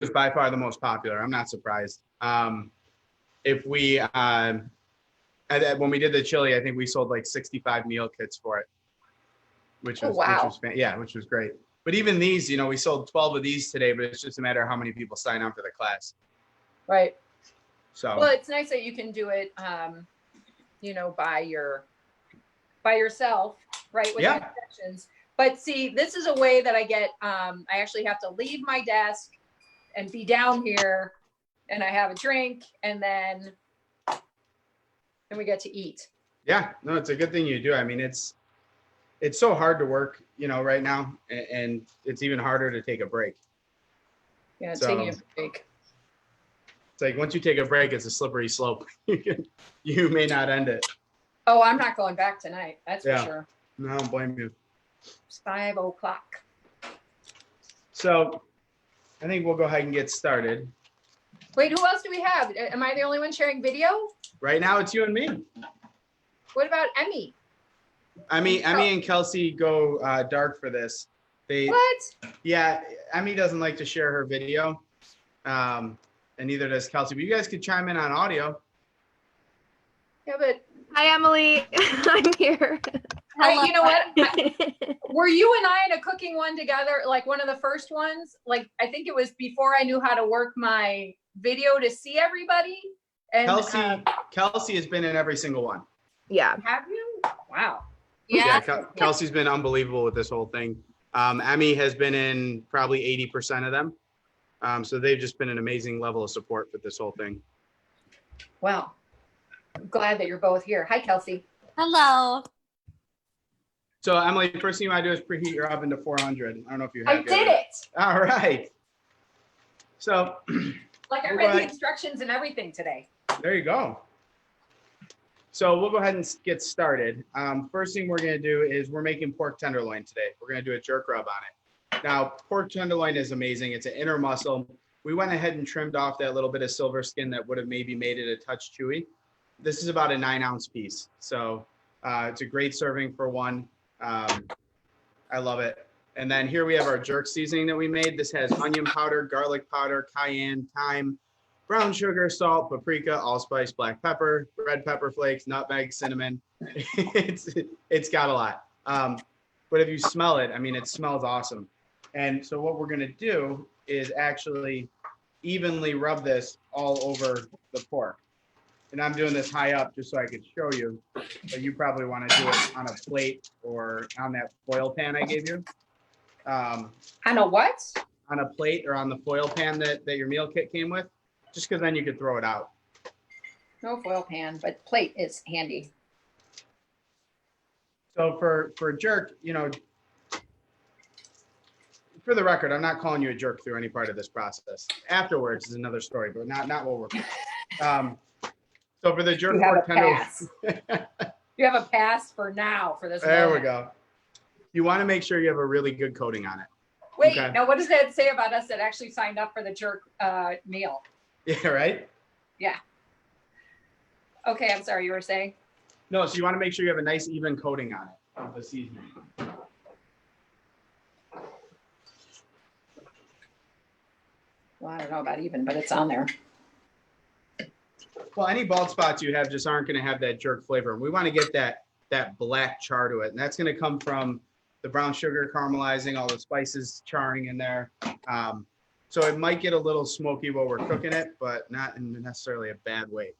is by far the most popular. I'm not surprised. If we, when we did the chili, I think we sold like 65 meal kits for it, which was, which was great. But even these, you know, we sold 12 of these today, but it's just a matter of how many people sign up for the class. Right. So, well, it's nice that you can do it, you know, by yourself, right? With instructions. But see, this is a way that I get, I actually have to leave my desk and be down here, and I have a drink, and then we get to eat. Yeah, no, it's a good thing you do. I mean, it's so hard to work, you know, right now, and it's even harder to take a break. Yeah, so, taking a break. It's like once you take a break, it's a slippery slope. You may not end it. Oh, I'm not going back tonight. That's for sure. No, I don't blame you. It's 5 o'clock. So I think we'll go ahead and get started. Wait, who else do we have? Am I the only one sharing video? Right now, it's you and me. What about Emmy? Emmy and Kelsey go dark for this. What? Yeah, Emmy doesn't like to share her video, and neither does Kelsey. But you guys could chime in on audio. Yeah, but hi, Emily. I'm here. You know what? Were you and I in a cooking one together? Like one of the first ones? Like I think it was before I knew how to work my video to see everybody. And Kelsey has been in every single one. Yeah. Have you? Wow. Yeah. Kelsey's been unbelievable with this whole thing. Emmy has been in probably 80% of them. So they've just been an amazing level of support with this whole thing. Wow. I'm glad that you're both here. Hi, Kelsey. Hello. So Emily, the first thing you want to do is preheat your oven to 400. I don't know if you have. I did it. All right. So. Like I read the instructions and everything today. There you go. So we'll go ahead and get started. First thing we're going to do is we're making pork tenderloin today. We're going to do a jerk rub on it. Now, pork tenderloin is amazing. It's an inner muscle. We went ahead and trimmed off that little bit of silver skin that would have maybe made it a touch chewy. This is about a 9-ounce piece. So it's a great serving for one. I love it. And then here we have our jerk seasoning that we made. This has onion powder, garlic powder, cayenne, thyme, brown sugar, salt, paprika, allspice, black pepper, red pepper flakes, nutmeg, cinnamon. It's got a lot. But if you smell it, I mean, it smells awesome. And so what we're going to do is actually evenly rub this all over the pork. And I'm doing this high up just so I could show you, but you probably want to do it on a plate or on that foil pan I gave you. On a what? On a plate or on the foil pan that your meal kit came with, just because then you could throw it out. No foil pan, but plate is handy. So for jerk, you know, for the record, I'm not calling you a jerk through any part of this process. Afterwards is another story, but not what we're doing. So for the jerk pork tenderloin, you have a pass for now for this. There we go. You want to make sure you have a really good coating on it. Wait, now what does that say about us that actually signed up for the jerk meal? Yeah, right? Yeah. Okay, I'm sorry, you were saying? No, so you want to make sure you have a nice even coating on it of the seasoning. Well, I don't know about even, but it's on there. Well, any bald spots you have just aren't going to have that jerk flavor. We want to get that black char to it, and that's going to come from the brown sugar caramelizing, all the spices charring in there. So it might get a little smoky while we're cooking it, but not in necessarily a bad way.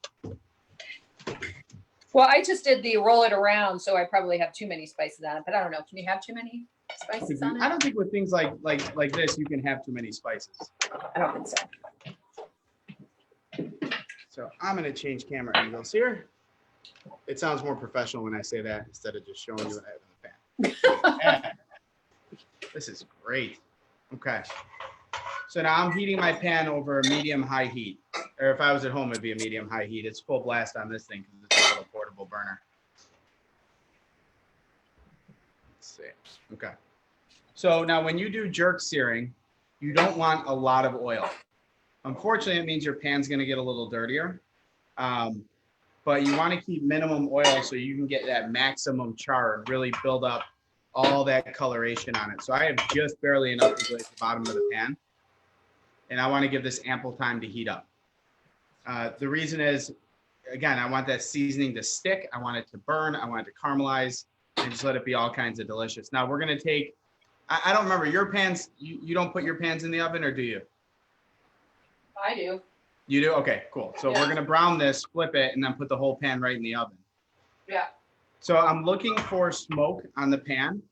Well, I just did the roll it around, so I probably have too many spices on it, but I don't know. Can you have too many spices on it? I don't think with things like this, you can have too many spices. I don't think so. So I'm going to change camera angles here. It sounds more professional when I say that instead of just showing you what I have in the pan. This is great. Okay. So now I'm heating my pan over medium-high heat. Or if I was at home, it'd be a medium-high heat. It's full blast on this thing because it's a little portable burner. Let's see. Okay. So now when you do jerk searing, you don't want a lot of oil. Unfortunately, it means your pan's going to get a little dirtier. But you want to keep minimum oil so you can get that maximum char and really build up all that coloration on it. So I have just barely enough to go at the bottom of the pan. and I want to give this ample time to heat up. The reason is, again, I want that seasoning to stick. I want it to burn. I want it to caramelize and just let it be all kinds of delicious. Now we're going to take, I don't remember your pans. You don't put your pans in the oven, or do you? I do. You do? Okay, cool. So Yeah. we're going to brown this, flip it, and then put the whole pan right in the oven. Yeah. So I'm looking for smoke on the pan,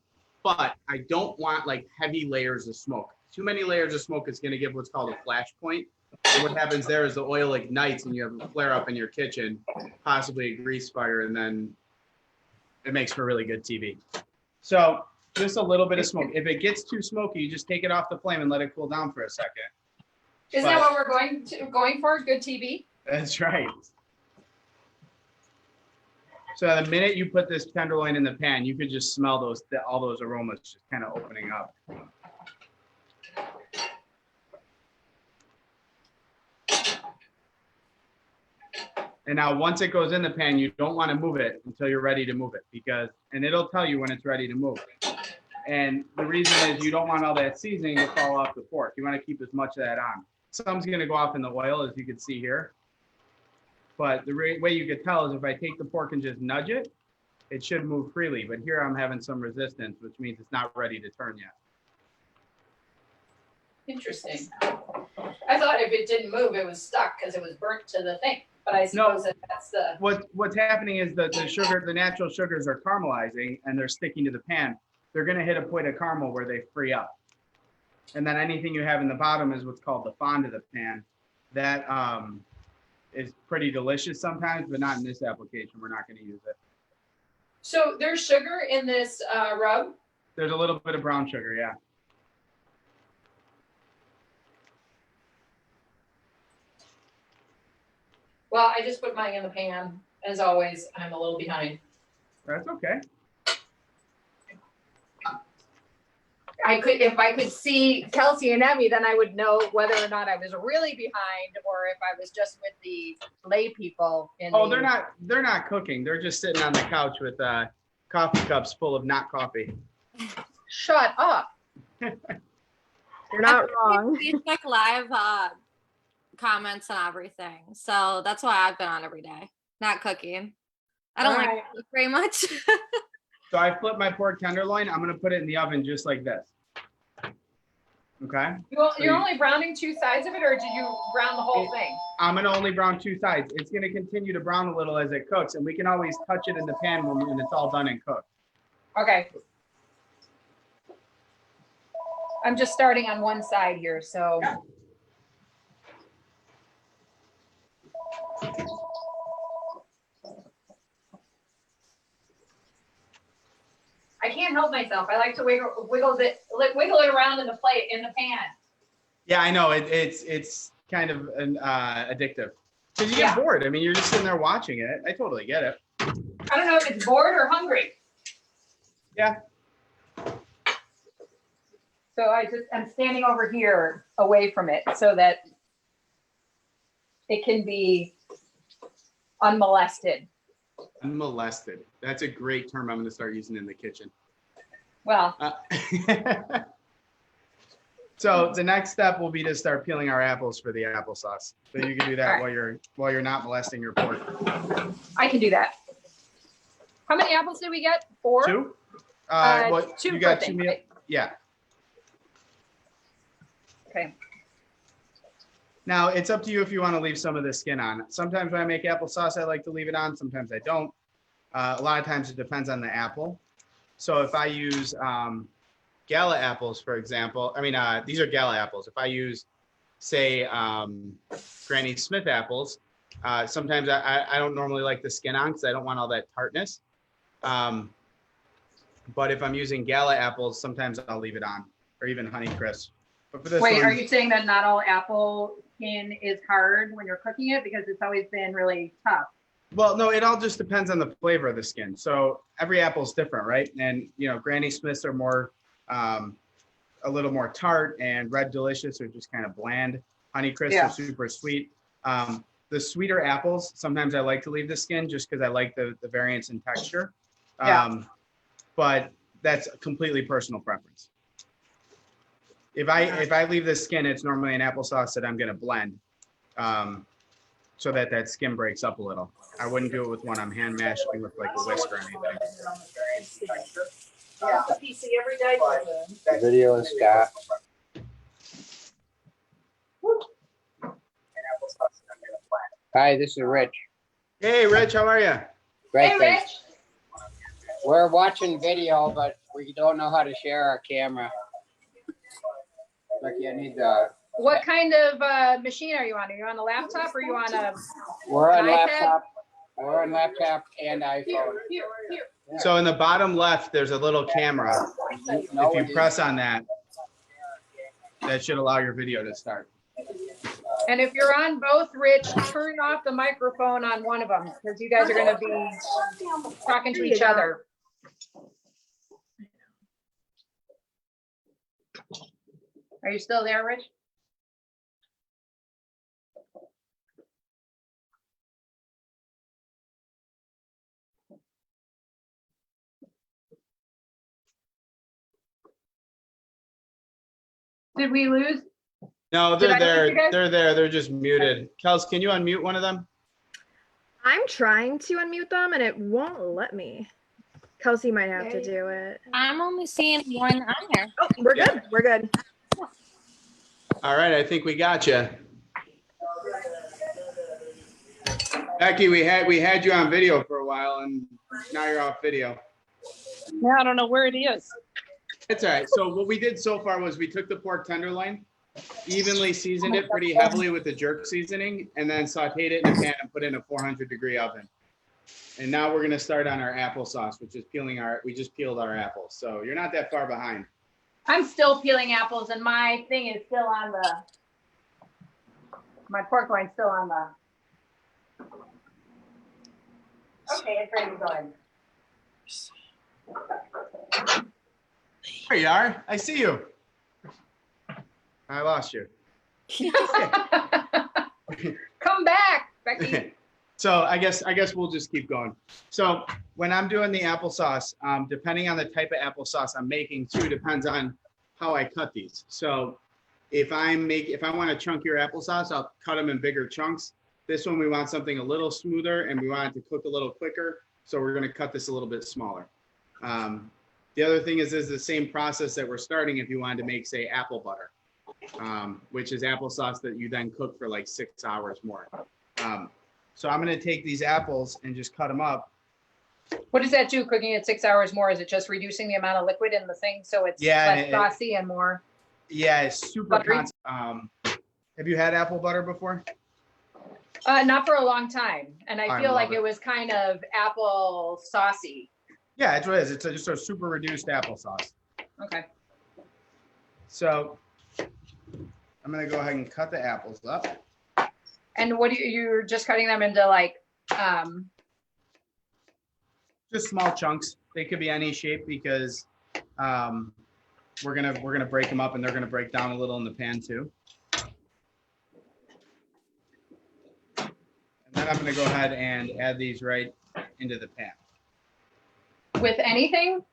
but I don't want like heavy layers of smoke. Too many layers of smoke is going to give what's called a flash point. And what happens there is the oil ignites and you have a flare up in your kitchen, possibly a grease fire, and then it makes for really good TV. So just a little bit of smoke. If it gets too smoky, you just take it off the flame and let it cool down for a second. Isn't that what we're going for? Good TV? That's right. So the minute you put this tenderloin in the pan, you could just smell all those aromas just kind of opening up. And now once it goes in the pan, you don't want to move it until you're ready to move it, and it'll tell you when it's ready to move. And the reason is you don't want all that seasoning to fall off the pork. You want to keep as much of that on. Some's going to go off in the oil, as you can see here. But the way you could tell is if I take the pork and just nudge it, it should move freely. But here I'm having some resistance, which means it's not ready to turn yet. Interesting. I thought if it didn't move, it was stuck because it was burnt to the thing. But I suppose that's the... What's happening is that the natural sugars are caramelizing and they're sticking to the pan. They're going to hit a point of caramel where they free up. And then anything you have in the bottom is what's called the fond of the pan. That is pretty delicious sometimes, but not in this application. We're not going to use it. So there's sugar in this rub? There's a little bit of brown sugar, yeah. Well, I just put mine in the pan. As always, I'm a little behind. That's okay. If I could see Kelsey and Emmy, then I would know whether or not I was really behind or if I was just with the lay people. They're not cooking. They're just sitting on the couch with coffee cups full of not coffee. Shut up. You're not wrong. We check live comments and everything. So that's why I've been on every day. Not cooking. I don't like to cook very much. So I flip my pork tenderloin. I'm going to put it in the oven just like this. Okay? You're only browning two sides of it, or did you brown the whole thing? I'm going to only brown two sides. It's going to continue to brown a little as it cooks, and we can always touch it in the pan when it's all done and cooked. Okay. I'm just starting on one side here, so. I can't help myself. I like to wiggle it around in the pan. Yeah, I know. It's kind of addictive. Because you get bored. I mean, you're just sitting there watching it. I totally get it. I don't know if it's bored or hungry. Yeah. So I'm standing over here away from it so that it can be unmolested. Unmolested. That's a great term I'm going to start using in the kitchen. Well. So the next step will be to start peeling our apples for the applesauce. So you can do that while you're not molesting your pork. I can do that. How many apples did we get? 4? 2? Two. You got 2 meals? Yeah. Okay. Now, it's up to you if you want to leave some of the skin on. Sometimes when I make applesauce, I like to leave it on. Sometimes I don't. A lot of times it depends on the apple. So if I use Gala apples, for example, these are Gala apples. If I use, say, Granny Smith apples, sometimes I don't normally like the skin on because I don't want all that tartness. But if I'm using Gala apples, sometimes I'll leave it on, or even Honeycrisp. But for this Wait, one, are you saying that not all apple skin is hard when you're cooking it? Because it's always been really tough. Well, no, it all just depends on the flavor of the skin. So every apple is different, right? And, Granny Smiths are more, a little more tart, and Red Delicious are just kind of bland. Honeycrisp are super sweet. The sweeter apples, sometimes I like to leave the skin just because I like the variance in texture. But that's completely personal preference. If I leave the skin, it's normally an applesauce that I'm gonna blend, so that skin breaks up a little. I wouldn't do it with one I'm hand mashing with like a whisk or anything. Yeah, PC every day. Video and Scott. Hi, this is Rich. Hey, Rich, how are you? Great, Hey, thanks. Rich. We're watching video, but we don't know how to share our camera. Ricky, I need the. What kind of machine are you on? Are you on a laptop or are you on a? We're on An iPad? laptop. We're on laptop and iPhone. Here. So in the bottom left, there's a little camera. No, If you press on that, that should allow your video to start. And if you're on both, Rich, turn off the microphone on one of them because you guys are going to be talking to each other. Are you still there, Rich? Did we lose? No, Did they're I lose there. you guys? They're there. They're just muted. Kels, can you unmute one of them? I'm trying to unmute them and it won't let me. Kelsey might have to do it. I'm only seeing one on there. Oh, we're Yeah. good. We're good. All right, I think we got you. Becky, we had you on video for a while, and now you're off video. Now I don't know where it is. It's all right. So what we did so far was we took the pork tenderloin, evenly seasoned it pretty heavily with the jerk seasoning, and then sauteed it in a pan and put in a 400-degree oven. And now we're gonna start on our applesauce, which is we just peeled our apples. So you're not that far behind. I'm still peeling apples and my thing is still on my pork loin's still on the. Okay, it's ready to go in. There you are. I see you. I lost you. Come back, Becky. So I guess we'll just keep going. So when I'm doing the applesauce, depending on the type of applesauce I'm making too, depends on how I cut these. So if I want a chunkier applesauce, I'll cut them in bigger chunks. This one, we want something a little smoother and we want it to cook a little quicker. So we're gonna cut this a little bit smaller. The other thing is the same process that we're starting if you wanted to make, say, apple butter, which is applesauce that you then cook for like 6 hours more. So I'm gonna take these apples and just cut them up. What does that do, cooking it 6 hours more? Is it just reducing the amount of liquid in the thing so it's Yeah, less saucy and more? Yeah, it's super Buttery? have you had apple butter before? Not for a long time. And I feel like love it. it was kind of apple saucy. Yeah, it's what it is. It's just a super reduced applesauce. Okay. So I'm gonna go ahead and cut the apples up. And what you're just cutting them into like, Just small chunks. They could be any shape because we're gonna break them up and they're gonna break down a little in the pan too. And then I'm gonna go ahead and add these right into the pan. with anything?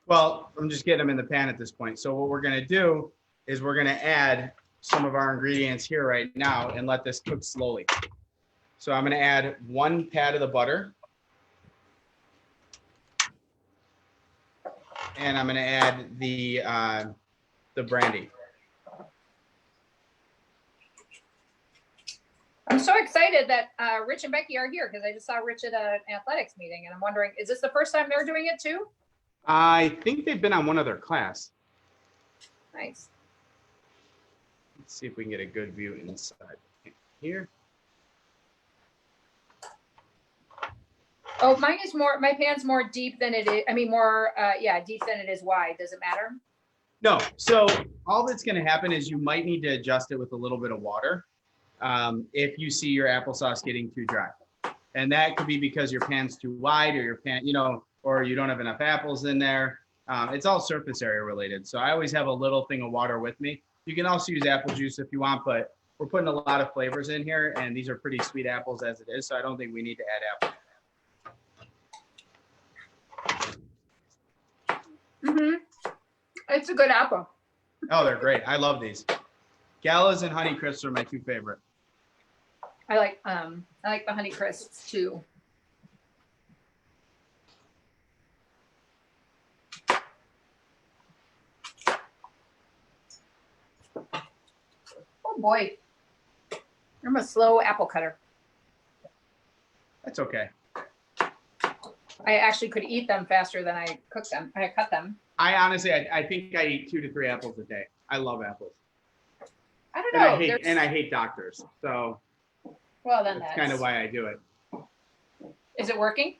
Well, I'm just getting them in the pan at this point. So what we're gonna do is we're gonna add some of our ingredients here right now and let this cook slowly. So I'm gonna add 1 pat of the butter. And I'm gonna add the brandy. I'm so excited that Rich and Becky are here because I just saw Rich at an athletics meeting and I'm wondering, is this the first time they're doing it too? I think they've been on one other class. Nice. Let's see if we can get a good view inside here. Oh, mine is more, my pan's more deep than it is. I mean, more, deep than it is wide. Does it matter? No, so all that's gonna happen is you might need to adjust it with a little bit of water if you see your applesauce getting too dry. And that could be because your pan's too wide or your pan, or you don't have enough apples in there. It's all surface area related. So I always have a little thing of water with me. You can also use apple juice if you want, but we're putting a lot of flavors in here and these are pretty sweet apples as it is. So I don't think we need to add apple. Mm-hmm. It's a good apple. Oh, they're great. I love these. Galas and Honey Crisps are my two favorite. I like the Honey Crisps too. Oh boy. I'm a slow apple cutter. That's okay. I actually could eat them faster than I cook them. I cut them. I honestly, I think I eat 2 to 3 apples a day. I love apples. I don't And know. I hate doctors. So Well, then that's kind of why I do it. Is it working?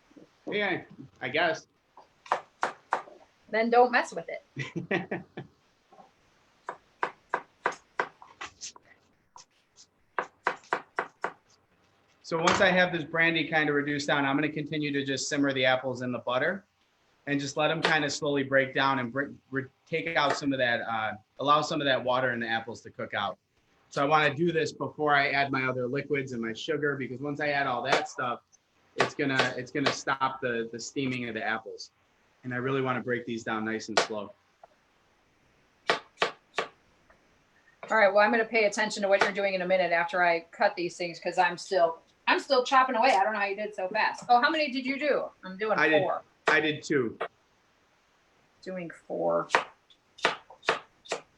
Yeah, I guess. Then don't mess with it. So once I have this brandy kind of reduced down, I'm going to continue to just simmer the apples in the butter and just let them kind of slowly break down and take out some of that, allow some of that water in the apples to cook out. So I want to do this before I add my other liquids and my sugar, because once I add all that stuff, it's gonna stop the steaming of the apples. And I really want to break these down nice and slow. All right. Well, I'm going to pay attention to what you're doing in a minute after I cut these things because I'm still chopping away. I don't know how you did so fast. Oh, how many did you do? I'm doing 4. I did 2. Doing 4.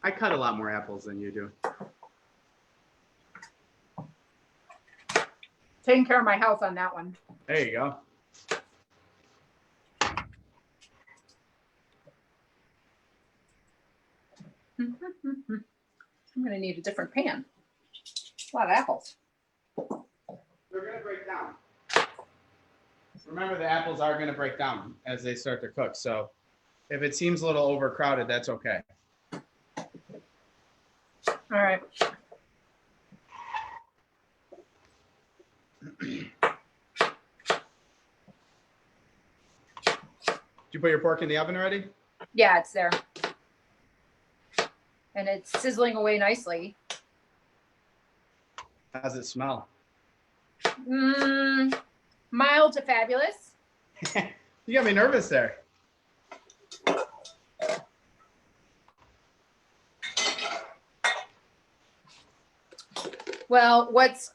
I cut a lot more apples than you do. Taking care of my health on that one. There you go. I'm going to need a different pan. A lot of apples. They're going to break down. Remember, the apples are going to break down as they start to cook. So if it seems a little overcrowded, that's okay. All right. Did you put your pork in the oven already? Yeah, it's there. And it's sizzling away nicely. How's it smell? Mild to fabulous. You got me nervous there. Well, what's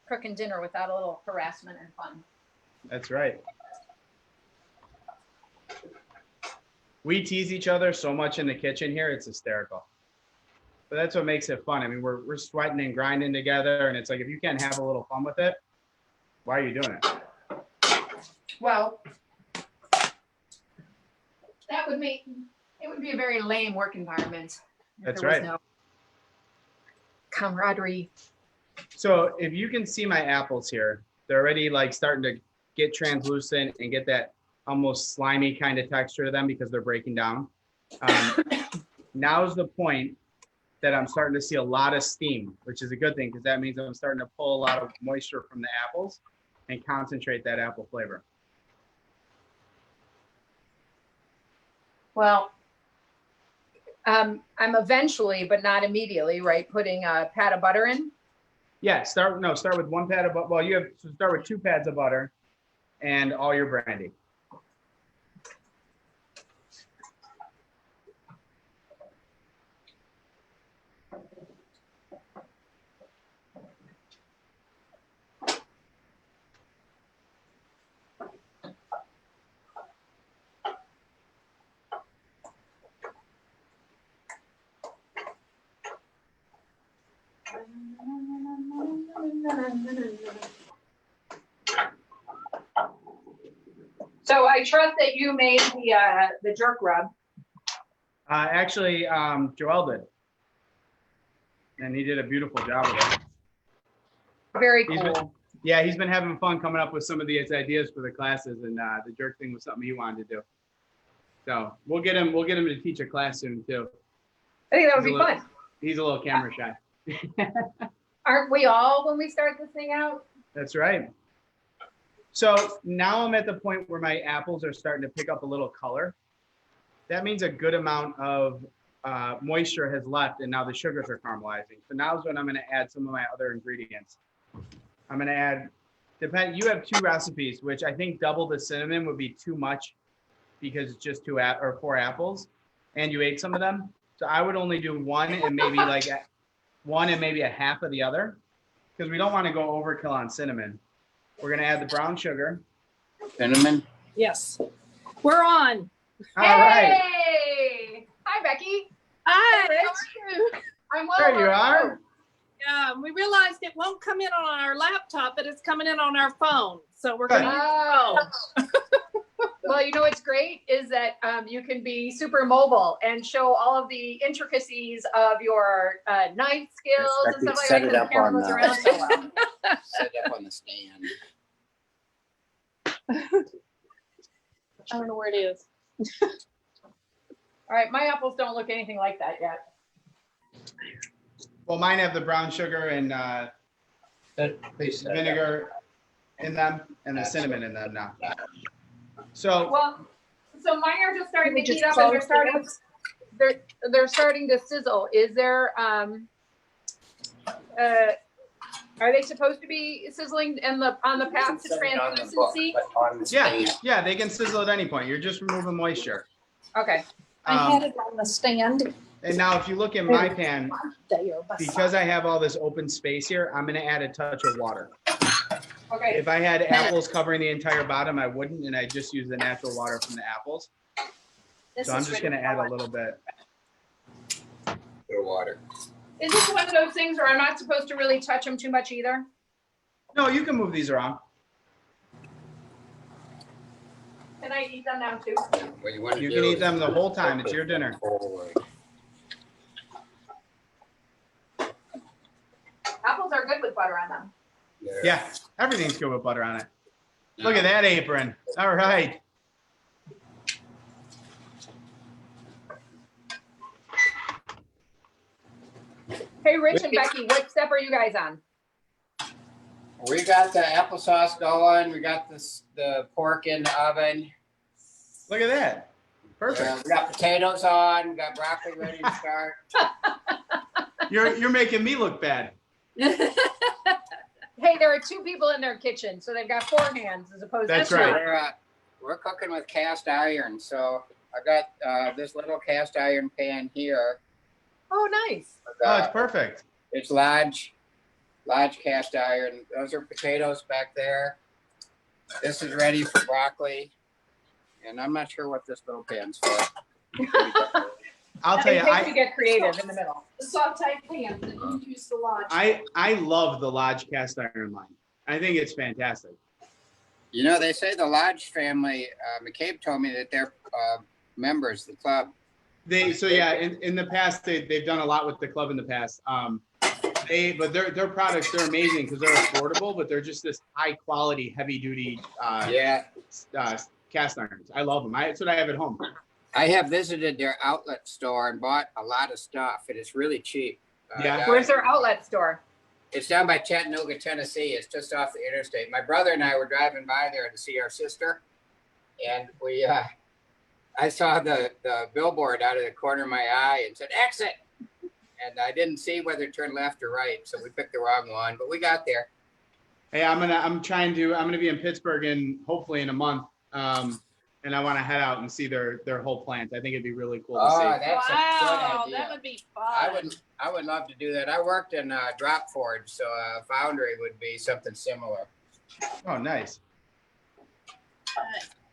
cooking dinner without a little harassment and fun? That's right. We tease each other so much in the kitchen here, it's hysterical. But that's what makes it fun. I mean, we're sweating and grinding together, and it's like, if you can't have a little fun with it, why are you doing it? Well, it would be a very lame work environment. If That's there was right. no camaraderie. So if you can see my apples here, they're already like starting to get translucent and get that almost slimy kind of texture to them because they're breaking down. Now's the point that I'm starting to see a lot of steam, which is a good thing because that means I'm starting to pull a lot of moisture from the apples and concentrate that apple flavor. Well, I'm eventually, but not immediately, right, putting a pat of butter in. Yeah, start with 1 pad of butter. Well, you have to start with 2 pads of butter and all your brandy. So I trust that you made the jerk rub. Actually, Joel did. And he did a beautiful job of it. Very He's cool. he's been having fun coming up with some of these ideas for the classes, and the jerk thing was something he wanted to do. So we'll get him to teach a class soon too. I think that would be fun. He's a little camera shy. Aren't we all when we start this thing out? That's right. So now I'm at the point where my apples are starting to pick up a little color. That means a good amount of moisture has left, and now the sugars are caramelizing. So now is when I'm going to add some of my other ingredients. I'm going to add, you have 2 recipes, which I think double the cinnamon would be too much because it's just 4 apples, and you ate some of them. So I would only do one and maybe one and maybe a half of the other, because we don't want to go overkill on cinnamon. We're gonna add the brown sugar. Cinnamon. Yes. We're on. All right, Hey! Hi, Becky. Hi. Rich. How are you? I'm well. there you how are. Yeah, we realized it won't come in on our laptop, but it's coming in on our phone. So we're Good. going to use Oh. the phone. Well, you know what's great is that you can be super mobile and show all of the intricacies of your knife skills and stuff like Set that. it 'cause up the camera on goes the- around so well. Set up on the stand. I don't know where it is. All right, my apples don't look anything like that yet. Well, mine have the brown sugar and Please set it up. vinegar in them and the cinnamon in them now. So Well, so mine are just starting We to just heat up and close they're starting to sizzle. Is there are they supposed to be sizzling on the path to Set it on the book, translucency? but on the yeah, stand. yeah, they can sizzle at any point. You're just removing moisture. Okay. I had it on the stand And now if you look in my pan, there. because I have all this open space here, I'm gonna add a touch of water. Okay. If I had apples covering the entire bottom, I wouldn't, and I just use the natural water from the apples. So I'm just gonna add a little bit. Bit of water. Is this one of those things where I'm not supposed to really touch them too much either? No, you can move these around. Can I eat them now too? What you want to You do can eat is them the whole time. It's your dinner. forward. Apples are good with butter on them. There. Yeah, everything's good with butter on it. Look at that apron. All right. Hey, Rich and Becky, what step are you guys on? We got the applesauce going. We got the pork in the oven. Look at that. Perfect. We got potatoes on. We got broccoli ready to start. You're making me look bad. Hey, there are two people in their kitchen, so they've got four hands as opposed That's to right. We're cooking with cast iron, so I got this little cast iron pan here. Oh, nice. Oh, it's perfect. It's large cast iron. Those are potatoes back there. This is ready for broccoli, and I'm not sure what this little pan's for. I'll tell you, It takes to get creative in the middle. The saute pan that you use the lodge. I love the Lodge cast iron line. I think it's fantastic. You know, they say the Lodge family. McCabe told me that they're members of the club. In the past they've done a lot with the club in the past. But their products, they're amazing because they're affordable, but they're just this high quality, heavy duty cast irons. I love them. That's what I have at home. I have visited their outlet store and bought a lot of stuff, and it's really cheap. Yeah. Where's their outlet store? It's down by Chattanooga, Tennessee. It's just off the interstate. My brother and I were driving by there to see our sister, and I saw the billboard out of the corner of my eye and said, exit. And I didn't see whether to turn left or right, so we picked the wrong one, but we got there. Hey, I'm gonna be in Pittsburgh hopefully in a month. And I want to head out and see their whole plant. I think it'd be really cool to see. That's a good idea. That would be fun. I would love to do that. I worked in drop forge, so a foundry would be something similar. Oh, nice.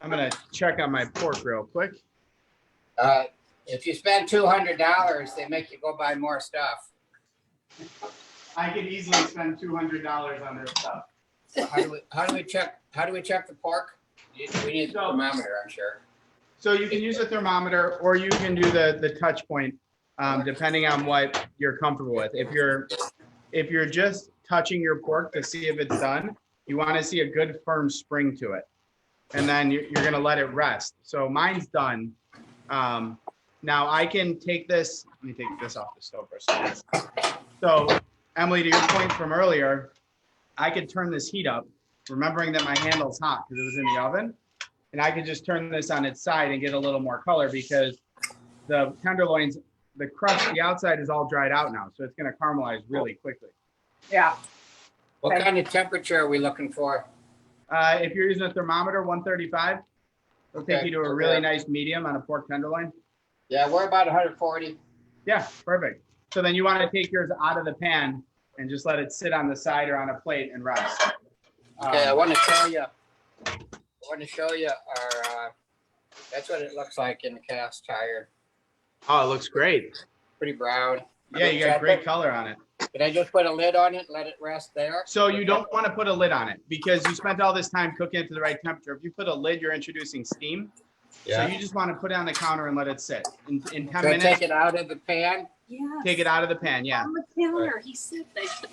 I'm gonna check on my pork real quick. If you spend $200, they make you go buy more stuff. I could easily spend $200 on this stuff. How do we check the pork? We need a thermometer, I'm sure. So you can use a thermometer, or you can do the touch point, depending on what you're comfortable with. If you're just touching your pork to see if it's done, you want to see a good firm spring to it, and then you're gonna let it rest. So mine's done. Now I can take this. Let me take this off the stove for a second. So Emily, to your point from earlier, I could turn this heat up, remembering that my handle's hot because it was in the oven. And I could just turn this on its side and get a little more color because the tenderloins, the crust, the outside is all dried out now. So it's going to caramelize really quickly. Yeah. What kind of temperature are we looking for? If you're using a thermometer, 135, it'll take you to a really nice medium on a pork tenderloin. Yeah, we're about 140. Yeah, perfect. So then you want to take yours out of the pan and just let it sit on the side or on a plate and rest. Okay, I want to show you. Our. That's what it looks like in the cast iron. Oh, it looks great. Pretty brown. Yeah, you got great color on it. Did I just put a lid on it and let it rest there? So you don't want to put a lid on it because you spent all this time cooking it to the right temperature. If you put a lid, you're introducing steam. Yeah. So you just want to put it on the counter and let it sit. In 10 So minutes, take it out of the pan. Yeah. take it out of the pan. Yeah. On the counter, he said that.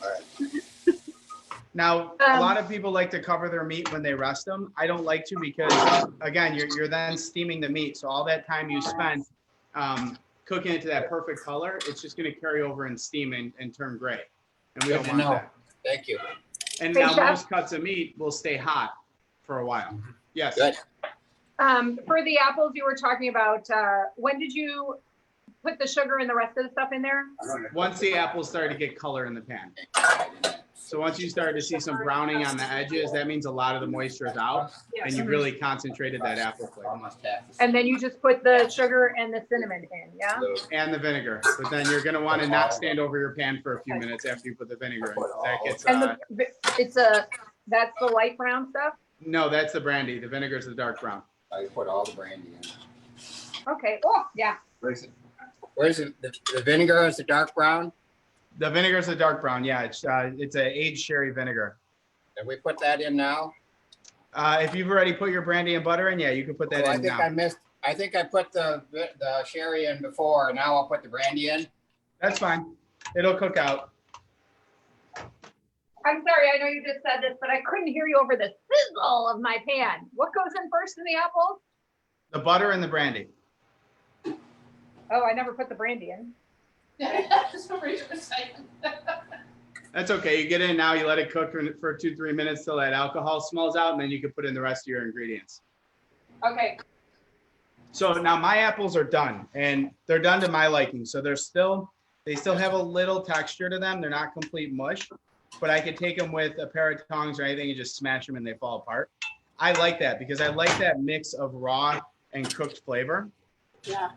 Now, a lot of people like to cover their meat when they rest them. I don't like to because, again, you're then steaming the meat. So all that time you spent cooking it to that perfect color, it's just going to carry over in steam and turn gray. And we Good don't to want know. that. Thank you. And Hey, now Chef. most cuts of meat will stay hot for a while. Yes. Good. For the apples you were talking about, when did you put the sugar and the rest of the stuff in there? Once the apples start to get color in the pan. So once you start to see some browning on the edges, that means a lot of the moisture is out and you really concentrated that apple flavor. Almost half. And then you just put the sugar and the cinnamon in, yeah? And the vinegar. But then you're going to want to not stand over your pan for a few minutes after you put the vinegar in. That gets, And that's the light brown stuff? no, that's the brandy. The vinegar is the dark brown. I put all the brandy in. Okay, oh, yeah. Where's it? The vinegar is the dark brown? The vinegar is the dark brown. Yeah, it's an aged sherry vinegar. And we put that in now? If you've already put your brandy and butter in, yeah, you can put that Oh, in now. I think I put the sherry in before, and now I'll put the brandy in. That's fine. It'll cook out. I'm sorry, I know you just said this, but I couldn't hear you over the sizzle of my pan. What goes in first in the apples? The butter and the brandy. Oh, I never put the brandy in. That's okay. You get in now, you let it cook for 2-3 minutes till that alcohol smells out, and then you can put in the rest of your ingredients. Okay, So now my apples are done, and they're done to my liking. So they still have a little texture to them. They're not complete mush, but I could take them with a pair of tongs or anything and just smash them and they fall apart. I like that because I like that mix of raw and cooked flavor. Yeah.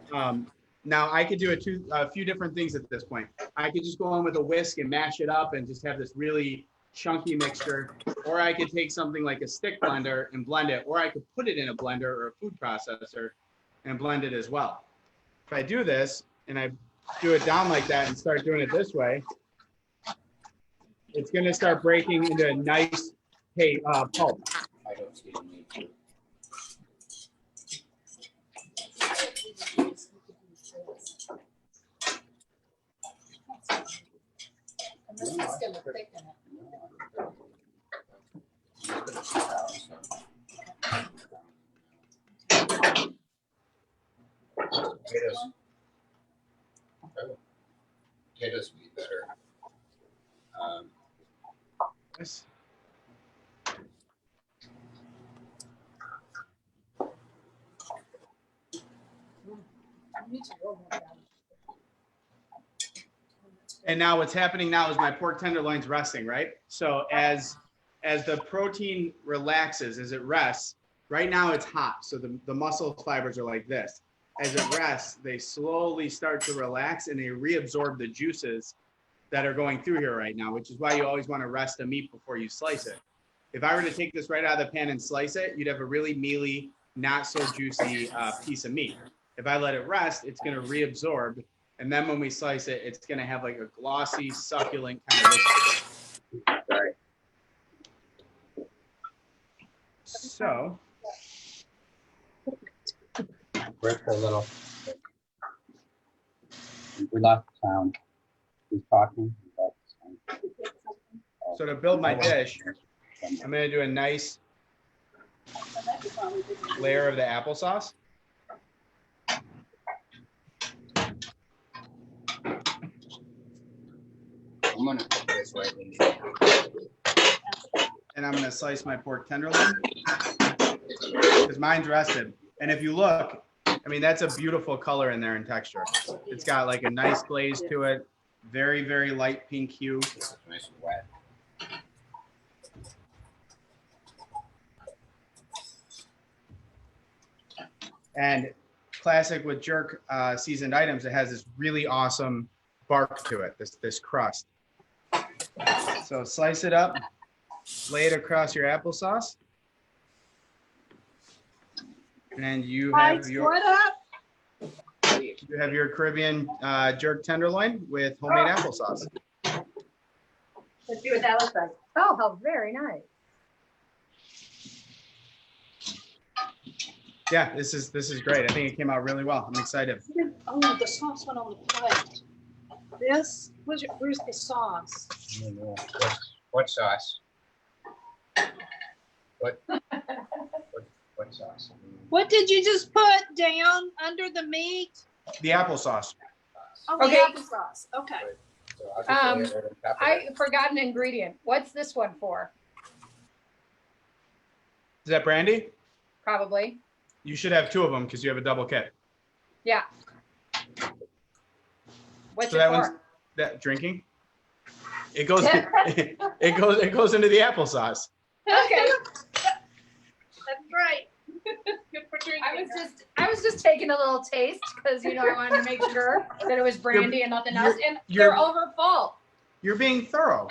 Now I could do a few different things at this point. I could just go on with a whisk and mash it up and just have this really chunky mixture, or I could take something like a stick blender and blend it, or I could put it in a blender or a food processor and blend it as well. If I do this and I do it down like that and start doing it this way, it's going to start breaking into a nice pulp. I don't see the need to. And this is gonna thicken it. Potatoes would be better. Yes. You need to roll that down. And now what's happening now is my pork tenderloin's resting, right? So as the protein relaxes, as it rests, right now it's hot. So the muscle fibers are like this. As it rests, they slowly start to relax and they reabsorb the juices that are going through here right now, which is why you always want to rest the meat before you slice it. If I were to take this right out of the pan and slice it, you'd have a really mealy, not so juicy piece of meat. If I let it rest, it's going to reabsorb. And then when we slice it, it's going to have like a glossy, succulent kind of look. Sorry. So, Where's the little? We lost the sound. He's talking. so to build my dish, I'm going to do a nice layer of the applesauce. I'm gonna put this right in there. And I'm going to slice my pork tenderloin because mine's rested. And if you look, I mean, that's a beautiful color in there and texture. It's got like a nice glaze to it. Very, very light pink hue. It's nice and wet. And classic with jerk seasoned items, it has this really awesome bark to it, this crust. So slice it up, lay it across your applesauce. And you have your Caribbean jerk tenderloin with homemade applesauce. Let's see what that looks like. Oh, how very nice. Yeah, this is great. I think it came out really well. I'm excited. Oh, the sauce went on the plate. This, where's the sauce? What sauce? What sauce? What did you just put down under the meat? The applesauce. Oh, Okay. the applesauce. Okay. So I'll just lay it right on top of I it. forgot an ingredient. What's this one for? Is that brandy? Probably. You should have 2 of them because you have a double kit. Yeah. What's So it that for? one's that drinking. It goes it goes into the applesauce. Okay. That's right. Good for drinking. I was just taking a little taste because I wanted to make sure that it was brandy and nothing else. And they're over full. You're being thorough.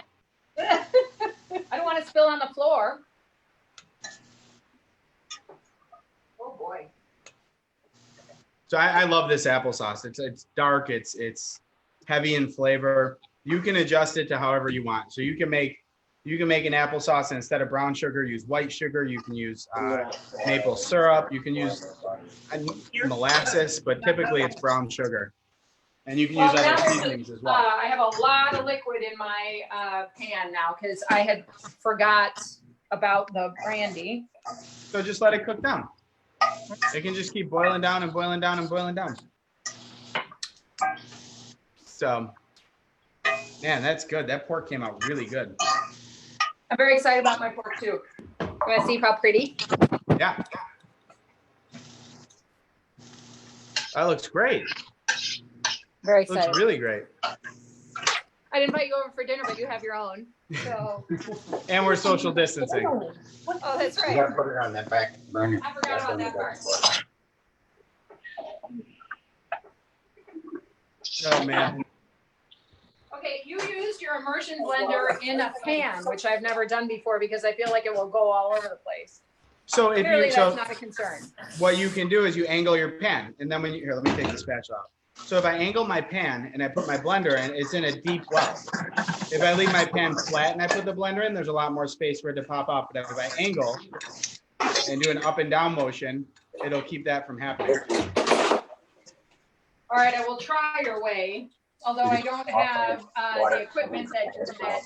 I don't want to spill on the floor. Oh boy. So I love this applesauce. It's dark. It's heavy in flavor. You can adjust it to however you want. So you can make an applesauce, and instead of brown sugar, use white sugar. You can use maple syrup. You can use molasses, but typically it's brown sugar. And you can use other seasonings as well. I have a lot of liquid in my pan now because I had forgot about the brandy. So just let it cook down. It can just keep boiling down and boiling down and boiling down. So, man, that's good. That pork came out really good. I'm very excited about my pork too. You want to see how pretty? Yeah. That looks great. Very Looks excited. really great. I'd invite you over for dinner, but you have your own. So. And we're social distancing. Oh, that's You right. gotta put it on that back burner. I forgot about that part. Oh, man. Okay, you used your immersion blender in a pan, which I've never done before because I feel like it will go all over the place. So if Clearly, you that's so not a concern. what you can do is you angle your pan, and then when you here, let me take the spatula off. So if I angle my pan and I put my blender in, it's in a deep well. If I leave my pan flat and I put the blender in, there's a lot more space for it to pop off. But if I angle and do an up and down motion, it'll keep that from happening. All right, I will try your way, although I don't have the equipment that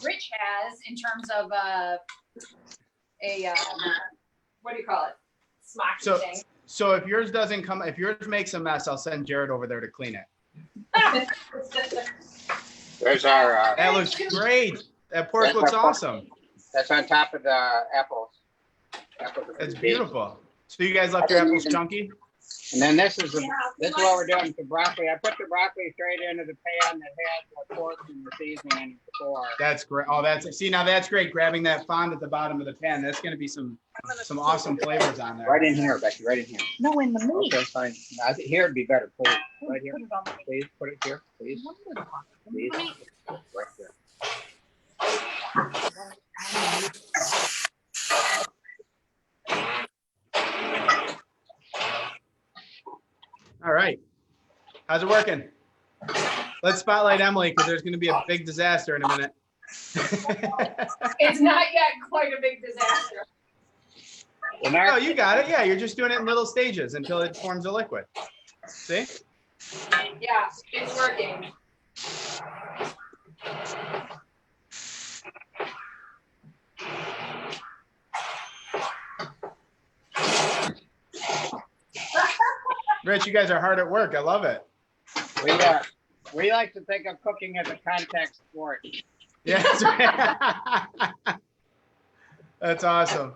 Rich has in terms of what do you call it? Smocky thing. So if yours doesn't come, if yours makes a mess, I'll send Jared over there to clean it. There's our, That looks great. That pork looks awesome. that's on top of the apples. It's beautiful. So you guys left your apples chunky? And then this is what we're doing for broccoli. I put the broccoli straight into the pan that had the pork and the seasoning in it before. That's great. Oh, now that's great. Grabbing that fond at the bottom of the pan. That's going to be some awesome flavors on there. Right in here, Becky, right in here. No, in the meat. Okay, fine. I think here would be better, please. Right here. Please, put it here, please. Please. Right there. All right. How's it working? Let's spotlight Emily because there's going to be a big disaster in a minute. It's not yet quite a big disaster. Oh, you got it. Yeah, you're just doing it in little stages until it forms a liquid. See? Yeah, it's working. Rich, you guys are hard at work. I love it. We like to think of cooking as a contact sport. Yeah, that's right. That's awesome.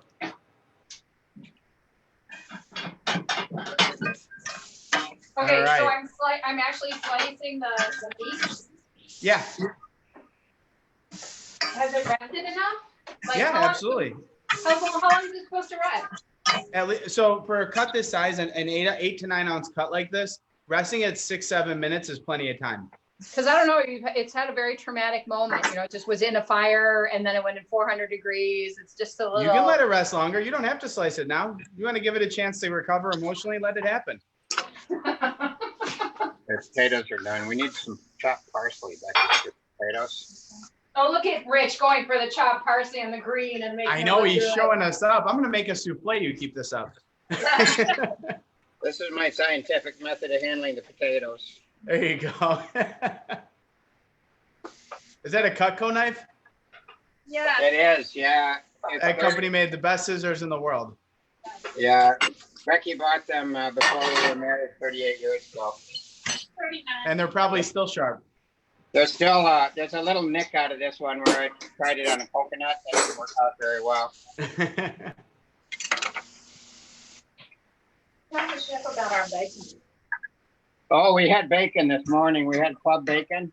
Okay, All right. so I'm actually slicing the meat. Yeah. Has it rested enough? Like, Yeah, how long- absolutely. How long is it supposed to rest? At least, so for a cut this size, an 8 to 9 ounce cut like this, resting at 6-7 minutes is plenty of time. Because I don't know, it's had a very traumatic moment. You know, it just was in a fire and then it went in 400 degrees. It's just a little. You can let it rest longer. You don't have to slice it now. You want to give it a chance to recover emotionally, let it happen. The potatoes are done. We need some chopped parsley back to potatoes. Oh, look at Rich going for the chopped parsley and the green and making. I know he's showing us up. I'm going to make a souffle. You keep this up. This is my scientific method of handling the potatoes. There you go. Is that a Cutco knife? Yeah. It is, yeah. That company made the best scissors in the world. Yeah. Becky bought them before we were married 38 years ago. 39. And they're probably still sharp. There's still there's a little nick out of this one where I tried it on a coconut. That didn't work out very well. Tell the chef about our bacon. Oh, we had bacon this morning. We had club bacon.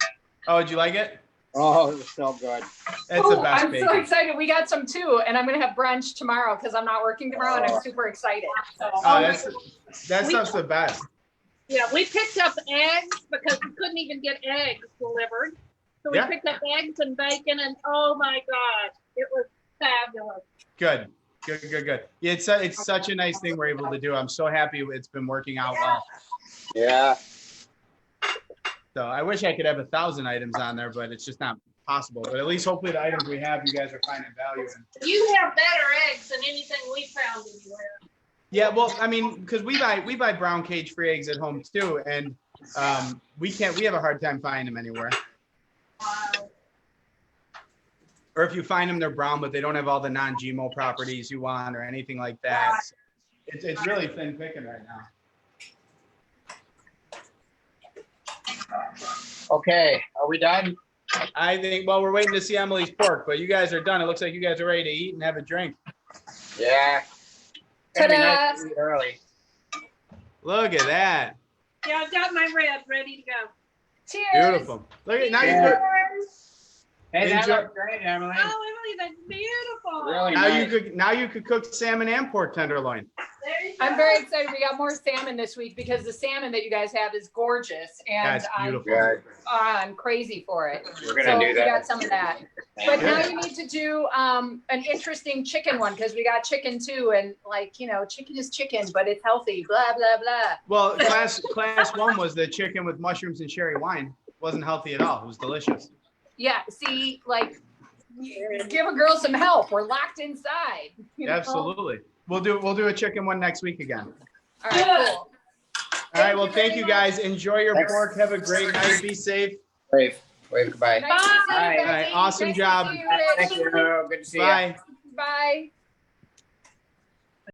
Oh, did you like it? Oh, it was so good. It's the Ooh, best I'm bacon. so excited. We got some too, and I'm gonna have brunch tomorrow because I'm not working tomorrow, and I'm super excited. So, Oh, that stuff's the best. Yeah, we picked up eggs because we couldn't even get eggs delivered. So we Yeah. picked up eggs and bacon, and oh my God, it was fabulous. Good. Yeah, it's such a nice thing we're able to do. I'm so happy it's been working out well. Yeah. So I wish I could have 1,000 items on there, but it's just not possible. But at least hopefully the items we have, you guys are finding value in. You have better eggs than anything we found anywhere. Yeah, well, I mean, because we buy brown cage-free eggs at home too, and we have a hard time finding them anywhere. Wow. Or if you find them, they're brown, but they don't have all the non-GMO properties you want or anything like that. It's really thin picking right now. Okay, are we done? I think, well, we're waiting to see Emily's pork, but you guys are done. It looks like you guys are ready to eat and have a drink. Yeah. It's gonna be Ta-da! nice to eat early. Look at that. Yeah, I've got my red ready to go. cheers. Beautiful. Look at now you Yeah. cook. Hey, that Enjoy- looks great, Emily. Oh, Emily, that's beautiful. Really Now nice. you could cook salmon and pork tenderloin. There you I'm go. very excited. We got more salmon this week because the salmon that you guys have is gorgeous, and That's beautiful. Good. I'm crazy for it. We're gonna So do we that. got some of that. But now Good. you need to do an interesting chicken one because we got chicken too, and like, you know, chicken is chicken, but it's healthy. Blah blah blah. Well, class one was the chicken with mushrooms and sherry wine. It wasn't healthy at all. It was delicious. Yeah. See, like, give a girl some help. We're locked inside. You know? Absolutely. We'll do a chicken one next week again. All right. Cool. All right. Well, thank you guys. Enjoy your Thanks. pork. Have a great night. Be safe. Wave goodbye. Nice to see you, Bye. Becky. All right, awesome Nice to job. see you, Rich. Thank you. Good to see you. Bye. Bye.